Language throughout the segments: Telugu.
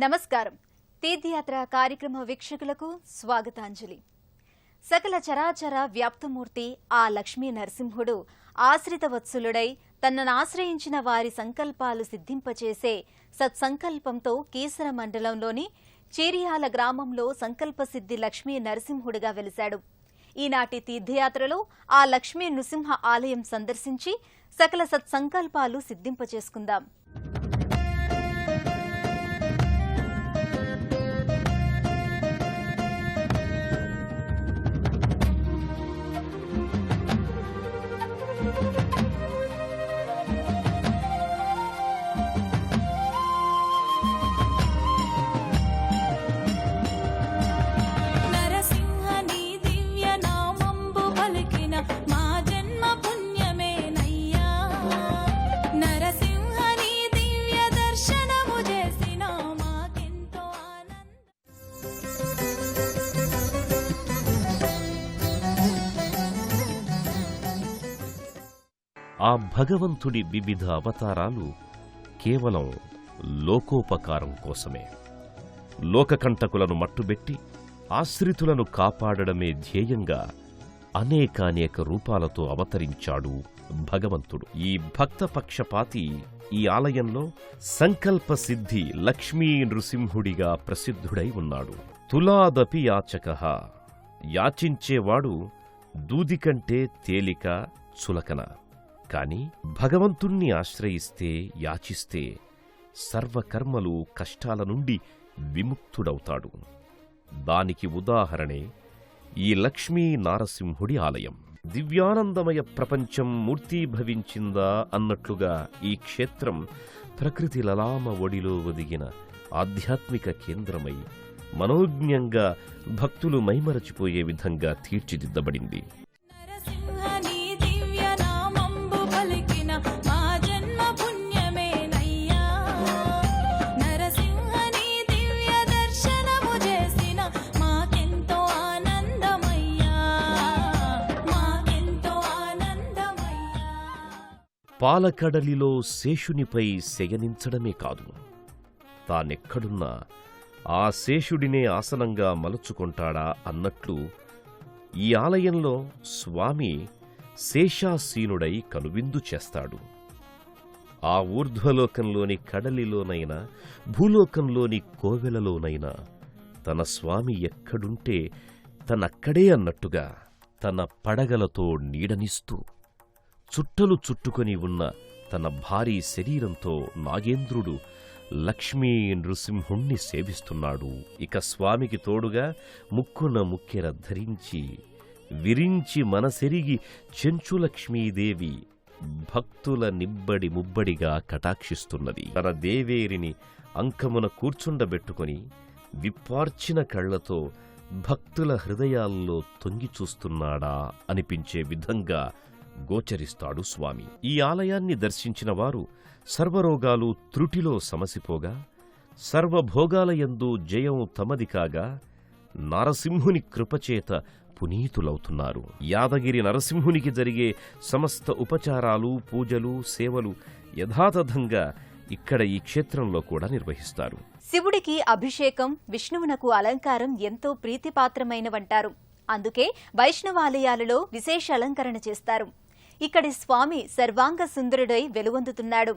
నమస్కారం. తీర్థయాత్ర కార్యక్రమ వీక్షకులకు స్వాగతాంజలి. సకల చరాచర వ్యాప్తమూర్తి ఆ లక్ష్మీ నరసింహుడు ఆశ్రితవత్సలుడై తనను ఆశ్రయించిన వారి సంకల్పాలు సిద్ధింపచేసే సత్సంకల్పంతో కీసర మండలంలోని చేరియాల గ్రామంలో సంకల్పసిద్ధి లక్ష్మీ నరసింహుడిగా వెలిశాడు. ఈనాటి తీర్థయాత్రలో ఆ లక్ష్మీ నృసింహ ఆలయం సందర్శించి సకల సత్సంకల్పాలు సిద్ధింపచేసుకుందాం. ఆ భగవంతుడి వివిధ అవతారాలు కేవలం లోకోపకారం కోసమే. లోకకంటకులను మట్టుబెట్టి ఆశ్రితులను కాపాడడమే ధ్యేయంగా అనేకానేక రూపాలతో అవతరించాడు భగవంతుడు. ఈ భక్తపక్షపాతి ఈ ఆలయంలో సంకల్పసిద్ధి లక్ష్మీ నృసింహుడిగా ప్రసిద్ధుడై ఉన్నాడు. తులాదపి యాచకః, యాచించేవాడు దూదికంటే తేలిక చులకన. కాని భగవంతుణ్ణి ఆశ్రయిస్తే, యాచిస్తే సర్వకర్మలు కష్టాల నుండి విముక్తుడవుతాడు. దానికి ఉదాహరణే ఈ లక్ష్మీ నారసింహుడి ఆలయం. దివ్యానందమయ ప్రపంచం మూర్తీభవించిందా అన్నట్లుగా ఈ క్షేత్రం ప్రకృతి లలామ ఒడిలో ఒదిగిన ఆధ్యాత్మిక కేంద్రమై మనోజ్ఞంగా భక్తులు మైమరచిపోయే విధంగా తీర్చిదిద్దబడింది. పాలకడలిలో శేషునిపై శయనించడమే కాదు, తానెక్కడున్నా ఆ శేషుడినే ఆసనంగా మలుచుకుంటాడా అన్నట్లు ఈ ఆలయంలో స్వామి శేషాసీనుడై కనువిందు చేస్తాడు. ఆ ఊర్ధ్వలోకంలోని కడలిలోనైనా భూలోకంలోని కోవెలలోనైనా తన స్వామి ఎక్కడుంటే తనక్కడే అన్నట్టుగా తన పడగలతో నీడనిస్తూ చుట్టలు చుట్టుకొని ఉన్న తన భారీ శరీరంతో నాగేంద్రుడు లక్ష్మీ నృసింహుణ్ణి సేవిస్తున్నాడు. ఇక స్వామికి తోడుగా ముక్కున ముక్కెర ధరించి విరించి మనసెరిగి చెంచులక్ష్మీదేవి భక్తుల నిబ్బడి ముబ్బడిగా కటాక్షిస్తున్నది. తన దేవేరిని అంకమున కూర్చుండబెట్టుకొని విప్పార్చిన కళ్లతో భక్తుల హృదయాల్లో తొంగి చూస్తున్నాడా అనిపించే విధంగా గోచరిస్తాడు స్వామి. ఈ ఆలయాన్ని దర్శించిన వారు సర్వరోగాలు త్రుటిలో సమసిపోగా, సర్వభోగాలయందు జయం తమది కాగా నారసింహుని కృపచేత పునీతులవుతున్నారు. యాదగిరి నరసింహునికి జరిగే సమస్త ఉపచారాలు, పూజలు, సేవలు యథాతథంగా ఇక్కడ ఈ క్షేత్రంలో కూడా నిర్వహిస్తారు. శివుడికి అభిషేకం, విష్ణువునకు అలంకారం ఎంతో ప్రీతిపాత్రమైనవంటారు. అందుకే వైష్ణవాలయాలలో విశేష అలంకరణ చేస్తారు. ఇక్కడి స్వామి సర్వాంగ సుందరుడై వెలుగొందుతున్నాడు.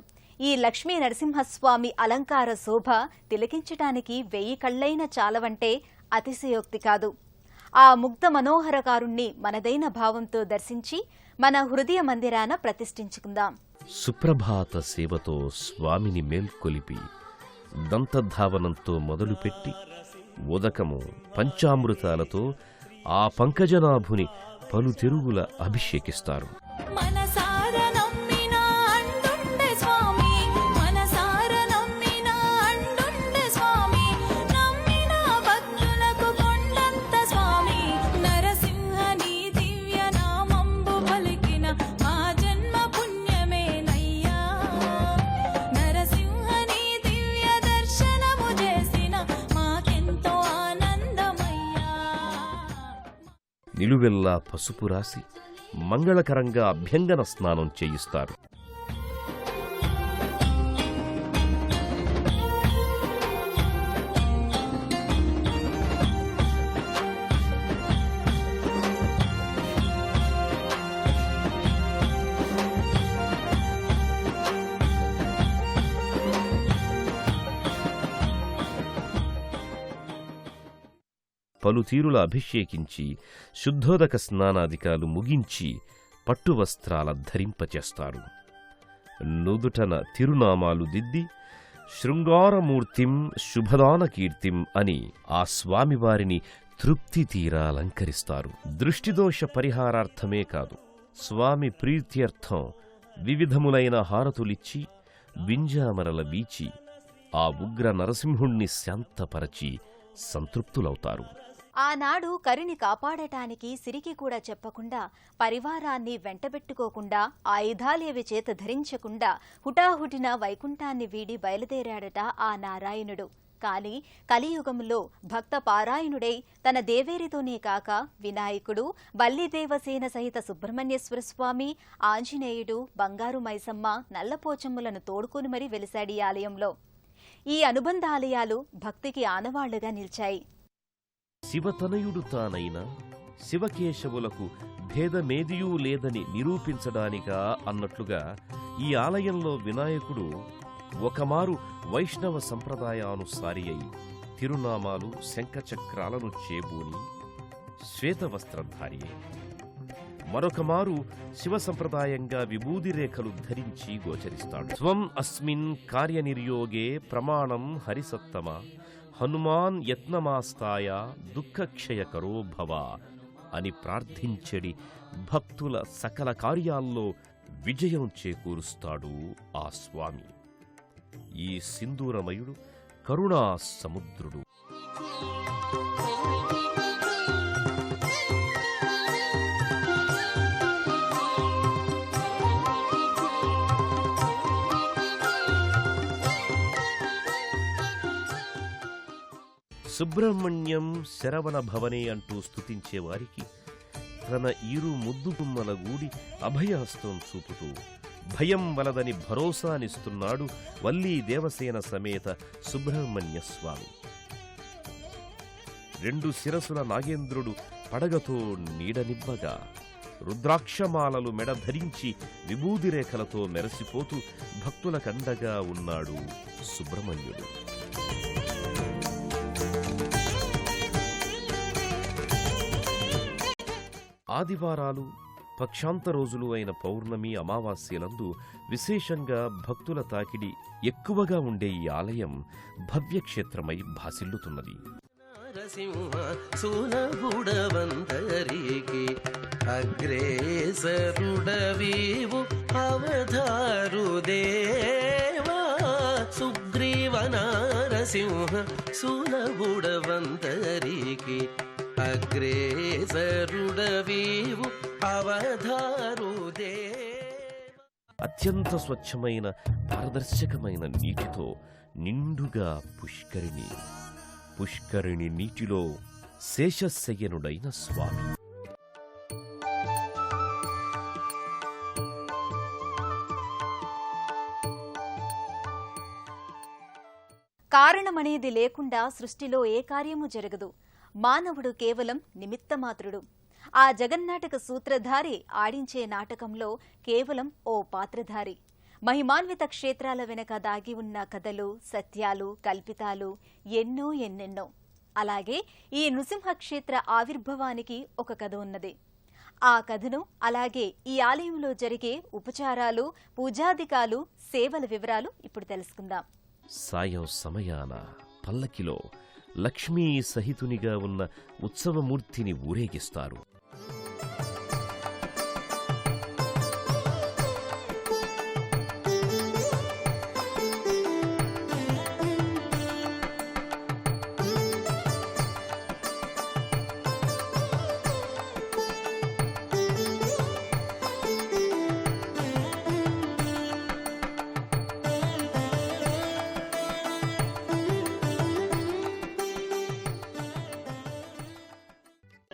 ఈ లక్ష్మీ నరసింహస్వామి అలంకార శోభ తిలకించటానికి 1000 కళ్లైన చాలవంటే అతిశయోక్తి కాదు. ఆ ముగ్ధ మనోహరకారుణ్ణి మనదైన భావంతో దర్శించి మన హృదయ మందిరాన ప్రతిష్ఠించుకుందాం. సుప్రభాత సేవతో స్వామిని మేల్కొలిపి దంతధావనంతో మొదలుపెట్టి ఉదకము పంచామృతాలతో ఆ పంకజనాభుని పలు తెరుగుల అభిషేకిస్తారు. నిలువెల్లా పసుపు రాసి మంగళకరంగా అభ్యంగన స్నానం చేయిస్తారు. పలుతీరుల అభిషేకించి శుద్ధోదక స్నానాదికాలు ముగించి పట్టువస్త్రాల ధరింపచేస్తారు. నుదుటన తిరునామాలు దిద్ది శృంగారమూర్తిం శుభదాన కీర్తిం అని ఆ స్వామివారిని తృప్తి తీరా అలంకరిస్తారు. దృష్టిదోష పరిహారార్థమే కాదు, స్వామి ప్రీత్యర్థం వివిధములైన హారతులిచ్చి వింజామరల వీచి ఆ ఉగ్ర నరసింహుణ్ణి శాంతపరచి సంతృప్తులవుతారు. ఆనాడు కరిని కాపాడటానికి సిరికి కూడా చెప్పకుండా, పరివారాన్ని వెంటబెట్టుకోకుండా, ఆయుధాలేవి చేత ధరించకుండా హుటాహుటిన వైకుంఠాన్ని వీడి బయలుదేరాడట ఆ నారాయణుడు. కాని కలియుగంలో భక్త పారాయణుడై తన దేవేరితోనే కాక వినాయకుడు, వల్లీదేవసేన సహిత సుబ్రహ్మణ్యేశ్వర స్వామి, ఆంజనేయుడు, బంగారు మైసమ్మ, నల్లపోచమ్ములను తోడుకొని మరీ వెలిశాడి ఆలయంలో. ఈ అనుబంధ ఆలయాలు భక్తికి ఆనవాళ్లుగా నిలిచాయి. శివతనయుడు తానైన శివకేశవులకు భేదమేదియూ లేదని నిరూపించడానికా అన్నట్లుగా ఈ ఆలయంలో వినాయకుడు ఒకమారు వైష్ణవ సంప్రదాయానుసారి అయి తిరునామాలు శంఖచక్రాలను చేబూని శ్వేతవస్త్రధారి అయి మరొకమారు శివ సంప్రదాయంగా విభూది రేఖలు ధరించి గోచరిస్తాడు. స్వం అస్మిన్ కార్యనిర్యోగే ప్రమాణం హరిసత్తమ హనుమాన్ యత్నమాస్తాయ దుఃఖక్షయకరో భవ అని ప్రార్థించడి భక్తుల సకల కార్యాల్లో విజయం చేకూరుస్తాడు ఆ స్వామి. ఈ సింధూరమయుడు కరుణా సముద్రుడు. సుబ్రహ్మణ్యం శరవణ భవనే అంటూ స్తుతించేవారికి తన ఇరు ముద్దు గుమ్మల గూడి అభయహస్తం చూపుతూ భయం వలదని భరోసానిస్తున్నాడు వల్లీ దేవసేన సమేత సుబ్రహ్మణ్య స్వామి. 2 శిరసుల నాగేంద్రుడు పడగతో నీడనివ్వగా రుద్రాక్షమాలలు మెడ ధరించి విభూది రేఖలతో మెరసిపోతూ భక్తులకండగా ఉన్నాడు సుబ్రహ్మణ్యుడు. ఆదివారాలు, పక్షాంత రోజులు అయిన పౌర్ణమి, అమావాస్యలందు విశేషంగా భక్తుల తాకిడి ఎక్కువగా ఉండే ఈ ఆలయం భవ్యక్షేత్రమై భాసిల్లుతున్నది. నరసింహ సులభుడవంతరికి అగ్రేసరుడవీవు అవధారు దేవా సుగ్రీవ నరసింహ సులభుడవంతరికి అగ్రేసరుడవీవు అవధారు దేవా. అత్యంత స్వచ్ఛమైన పారదర్శకమైన నీటితో నిండుగా పుష్కరిణి నీటిలో శేషశయ్యనుడైన స్వామి. కారణమనేది లేకుండా సృష్టిలో ఏ కార్యము జరగదు. మానవుడు కేవలం నిమిత్తమాత్రుడు. ఆ జగన్నాటక సూత్రధారి ఆడించే నాటకంలో కేవలం ఓ పాత్రధారి. మహిమాన్విత క్షేత్రాల వెనక దాగి ఉన్న కథలు, సత్యాలు, కల్పితాలు ఎన్నెన్నో. అలాగే ఈ నృసింహ క్షేత్ర ఆవిర్భవానికి ఒక కథ ఉన్నది. ఆ కథను, అలాగే ఈ ఆలయంలో జరిగే ఉపచారాలు, పూజాదికాలు, సేవల వివరాలు ఇప్పుడు తెలుసుకుందాం. సాయం సమయాన పల్లకిలో లక్ష్మీ సహితునిగా ఉన్న ఉత్సవమూర్తిని ఊరేగిస్తారు.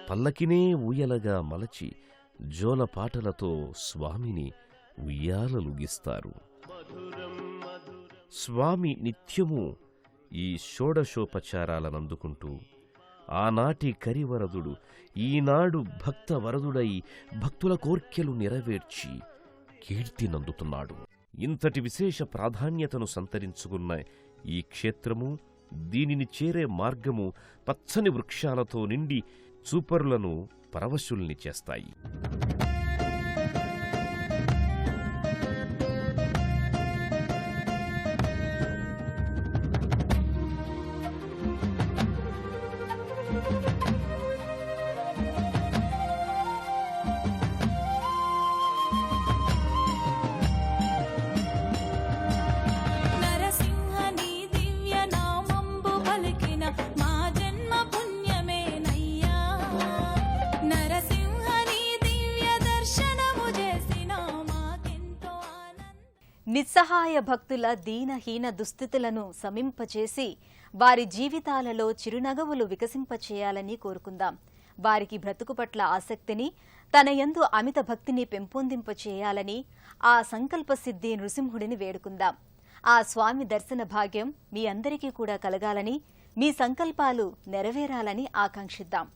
పల్లకినే ఊయలగా మలచి జోలపాటలతో స్వామిని ఉయ్యాలలుగిస్తారు. స్వామి నిత్యము ఈ షోడశోపచారాలనందుకుంటూ ఆనాటి కరివరదుడు ఈనాడు భక్తవరదుడై భక్తుల కోర్కెలు నెరవేర్చి కీర్తినందుతున్నాడు. ఇంతటి విశేష ప్రాధాన్యతను సంతరించుకున్న ఈ క్షేత్రము, దీనిని చేరే మార్గము పచ్చని వృక్షాలతో నిండి చూపరులను పరవశుల్ని చేస్తాయి. నిస్సహాయ భక్తుల దీనహీన దుస్థితులను సమింపచేసి వారి జీవితాలలో చిరునగవులు వికసింపచేయాలని కోరుకుందాం. వారికి బ్రతుకు పట్ల ఆసక్తిని, తన యందు అమిత భక్తిని పెంపొందింపచేయాలని ఆ సంకల్ప సిద్ధి నృసింహుడిని వేడుకుందాం. ఆ స్వామి దర్శన భాగ్యం మీ అందరికీ కూడా కలగాలని, మీ సంకల్పాలు నెరవేరాలని ఆకాంక్షిద్దాం.